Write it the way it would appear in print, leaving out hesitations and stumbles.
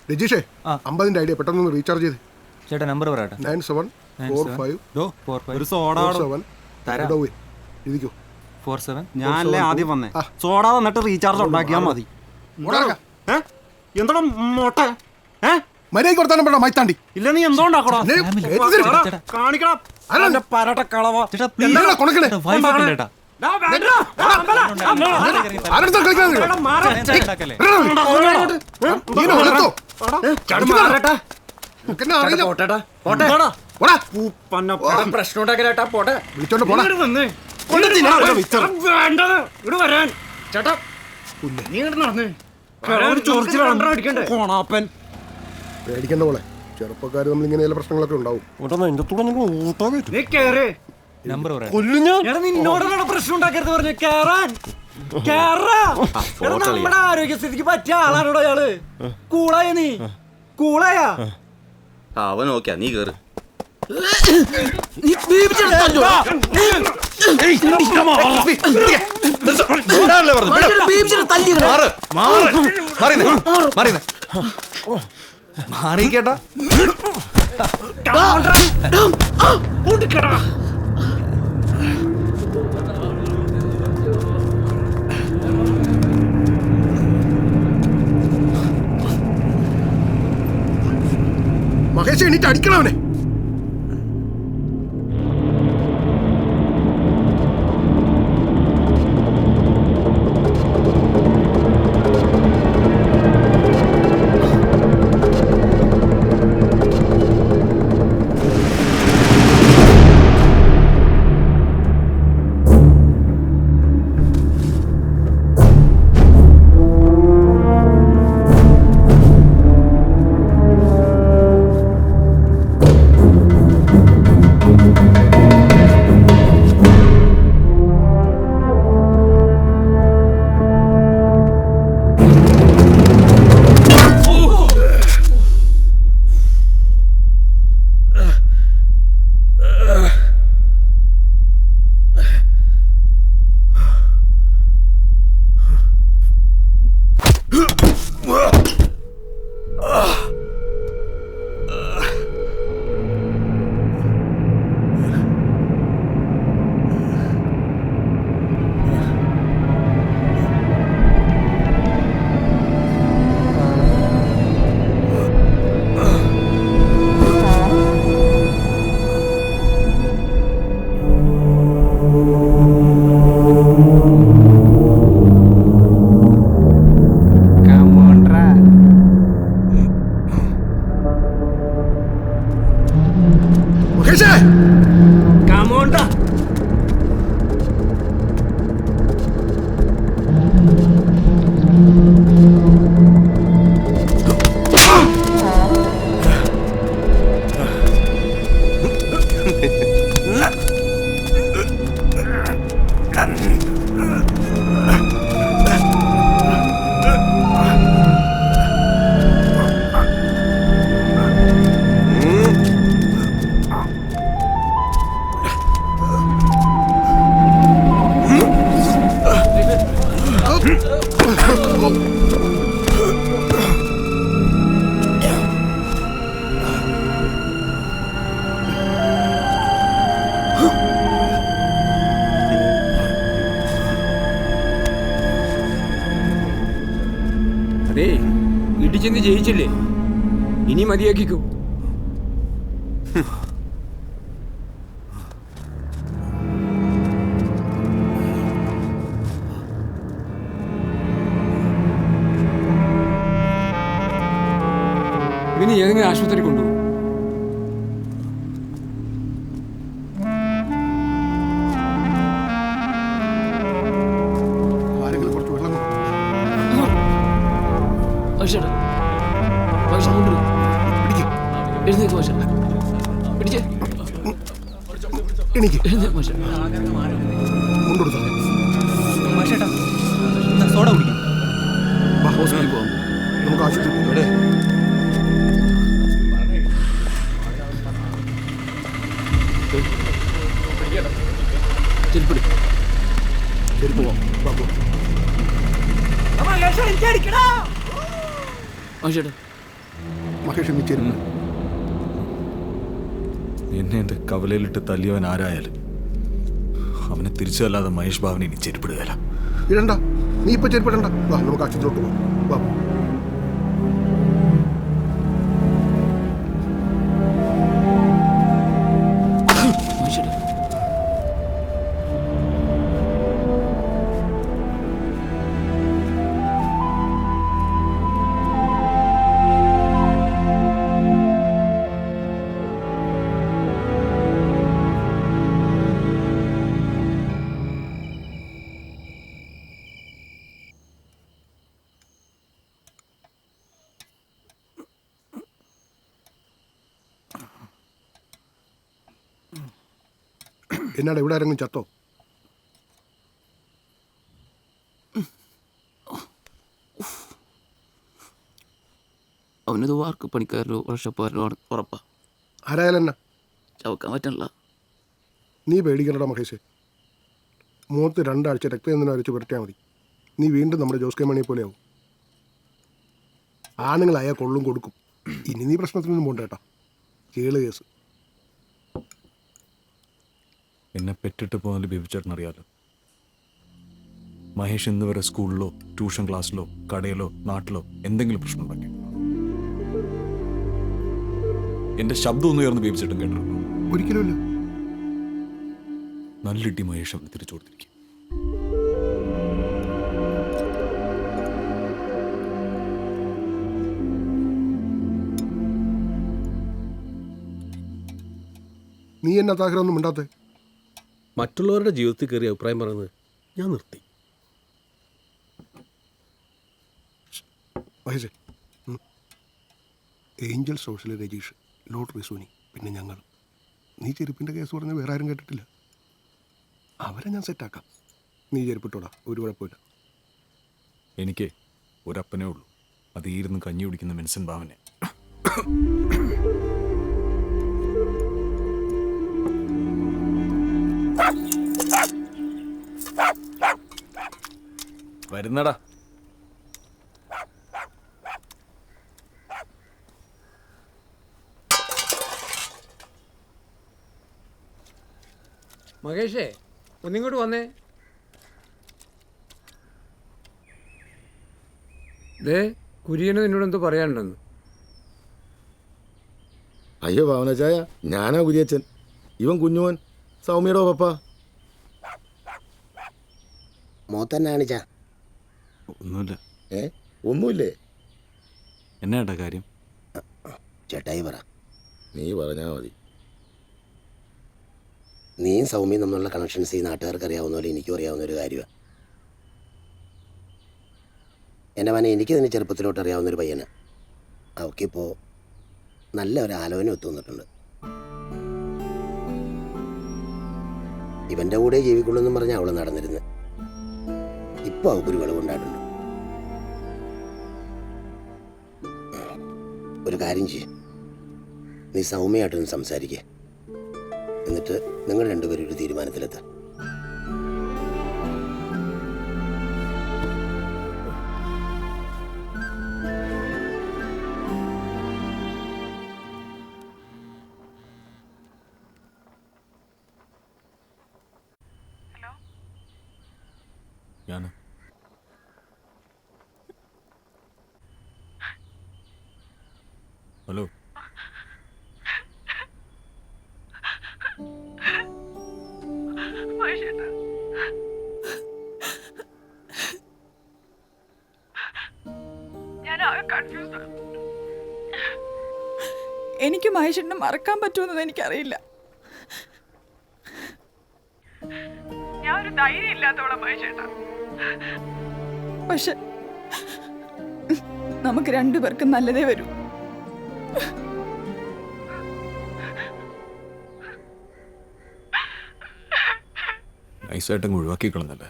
രജീഷേ 50 idea പെട്ടെന്ന് recharge ചെയ്ത്. ചേട്ടാ നമ്പർ പറയട്ടെ. 974547. ഞാനല്ലേ ആദ്യം വന്നേ. സോഡ വന്നിട്ട് റീചാർജ് ഉണ്ടാക്കിയാൽ മതി. എന്താ മോട്ടെ മര്യാദ കൊടുത്താലും വേണ്ട മൈത്താണ്ടി. ഇല്ല നീ എന്തോണ്ടാക്കടാ കാണിക്കണം. പേടിക്കണ്ട പോലെ ചെറുപ്പക്കാര് നമ്മൾ ഇങ്ങനെ ചില പ്രശ്നങ്ങളൊക്കെ ഉണ്ടാവും. നമ്മുടെ ആരോഗ്യസ്ഥിതിക്ക് പറ്റിയ ആളാണോടോ അയാള്. കൂളായ നീ കൂളായാ അവൻ ഓക്കെ നീ കേറ്. മാറിക്കേട്ടാ മഹേഷ് എണീറ്റ് അടിക്കണവനെ. അതേ ഇടിച്ചെന്ന് ജയിച്ചില്ലേ, ഇനി മതിയാക്കിക്കോ. ഇനി ഏതെങ്കിലും ആശുപത്രി കൊണ്ടുപോകും. സോഡ കുടിക്കാം. നമുക്ക് ആശുപത്രി ചെരുപ്പ് പോവാം. മഹേഷ് നീ ചെരുപ്പ് എന്നെ എൻ്റെ കവലയിലിട്ട് തല്ലിയവൻ ആരായാലും അവനെ തിരിച്ചല്ലാതെ മഹേഷ് ബാബുനെ ഇനി ചെരുപ്പിടുകയില്ല. ഇടണ്ട, നീ ഇപ്പൊ ചെരുപ്പിടണ്ട. വാ നമുക്ക് ആശുപത്രിയിലോട്ട് പോകാം. വാ. എന്നാടാ ഇവിടെ ആരെങ്കിലും ചത്തോ? അവനത് വാർക്ക് പണിക്കാരോ വർഷപ്പാരോ ഉറപ്പാ. ആരായാലും എന്നാ ചവക്കാൻ പറ്റണില്ല. നീ പേടിക്കണടാ മഹേഷ്. മുഖത്ത് 2 ആഴ്ച രക്തചന്ദനം അരച്ച് പുരട്ടിയാൽ മതി. നീ വീണ്ടും നമ്മുടെ ജോസ് കെ മണിയെ പോലെയാവും. ആണുങ്ങളായാൽ കൊള്ളും കൊടുക്കും. ഇനി നീ പ്രശ്നത്തിനൊന്നും പോകണ്ട കേട്ടോ. കേള് കേസ്. എന്നെ പെറ്റിട്ട് പോകുന്നതിൽ ബേബിച്ചേട്ടൻ അറിയാലോ. മഹേഷ് ഇന്ന് വരെ സ്കൂളിലോ ട്യൂഷൻ ക്ലാസ്സിലോ കടയിലോ നാട്ടിലോ എന്തെങ്കിലും പ്രശ്നം ഉണ്ടാക്കി എൻ്റെ ശബ്ദം ഒന്ന് ഉയർന്ന് ബേബിച്ചേട്ടൻ കേട്ടിട്ടുണ്ടോ? ഒരിക്കലുമില്ല. നല്ലിട്ടി മഹേഷ് അവന് തിരിച്ചു കൊടുത്തിരിക്കും. നീ എന്നാ താഗ്രഹമൊന്നും മിണ്ടാത്തേ? മറ്റുള്ളവരുടെ ജീവിതത്തിൽ കയറി അഭിപ്രായം പറയുന്നത് ഞാൻ നിർത്തി. മഹേഷേ, Angel social Rajeesh, lottery Soni, പിന്നെ ഞങ്ങൾ. നീ ചെരുപ്പിൻ്റെ കേസ് പറഞ്ഞ് വേറെ ആരും കേട്ടിട്ടില്ല. അവരെ ഞാൻ സെറ്റാക്കാം. നീ ചെരുപ്പിട്ടോടാ, ഒരു കുഴപ്പമില്ല. എനിക്ക് ഒരപ്പനേ ഉള്ളൂ. അത് ഇരുന്ന് കഞ്ഞി കുടിക്കുന്ന മെൻസൻ ബാവനെ. വരുന്നടാ. മഹേഷേ, ഒന്നിങ്ങോട്ട് വന്നേ. ദേ കുര്യന് നിന്നോട് എന്തോ പറയാനുണ്ടെന്ന്. അയ്യോ ഭാവനച്ചായ, ഞാനാ കുര്യച്ചൻ. ഇവൻ കുഞ്ഞുവൻ, സൗമ്യയുടെ പപ്പ. മോത്തന്നെ കാണിച്ചാ? ഒന്നുമില്ല. ഒന്നുമില്ലേ? എന്നാ കാര്യം? ചേട്ടായി പറ. നീ പറഞ്ഞാ മതി. നീയും സൗമ്യയും തമ്മിലുള്ള കണക്ഷൻസ് ഈ നാട്ടുകാർക്ക് അറിയാവുന്ന പോലെ എനിക്കും അറിയാവുന്ന ഒരു കാര്യമാണ്. എൻ്റെ മനെ എനിക്ക് തന്നെ ചെറുപ്പത്തിലോട്ട് അറിയാവുന്നൊരു പയ്യന്. അവൾക്കിപ്പോൾ നല്ല ഒരു ആലോചന ഒത്തുവന്നിട്ടുണ്ട്. ഇവൻ്റെ കൂടെ ജീവിക്കുള്ളൂ എന്നും പറഞ്ഞാൽ അവൾ നടന്നിരുന്നു. ഇപ്പോൾ അവൾക്കൊരു വിളവുണ്ടായിട്ടുണ്ട്. ഒരു കാര്യം ചെയ്യും, നീ സൗമ്യമായിട്ടൊന്ന് സംസാരിക്കുക. എന്നിട്ട് നിങ്ങൾ രണ്ടുപേരും ഒരു തീരുമാനത്തിലെത്താം. ഞാൻ ഹലോ. എനിക്ക് മഹേഷിനെ മറക്കാൻ പറ്റുമെന്നത് എനിക്കറിയില്ല. പക്ഷെ നമുക്ക് രണ്ടുപേർക്കും നല്ലതേ വരൂ. നൈസായിട്ടങ്ങ് ഒഴിവാക്കി കളഞ്ഞല്ലേ.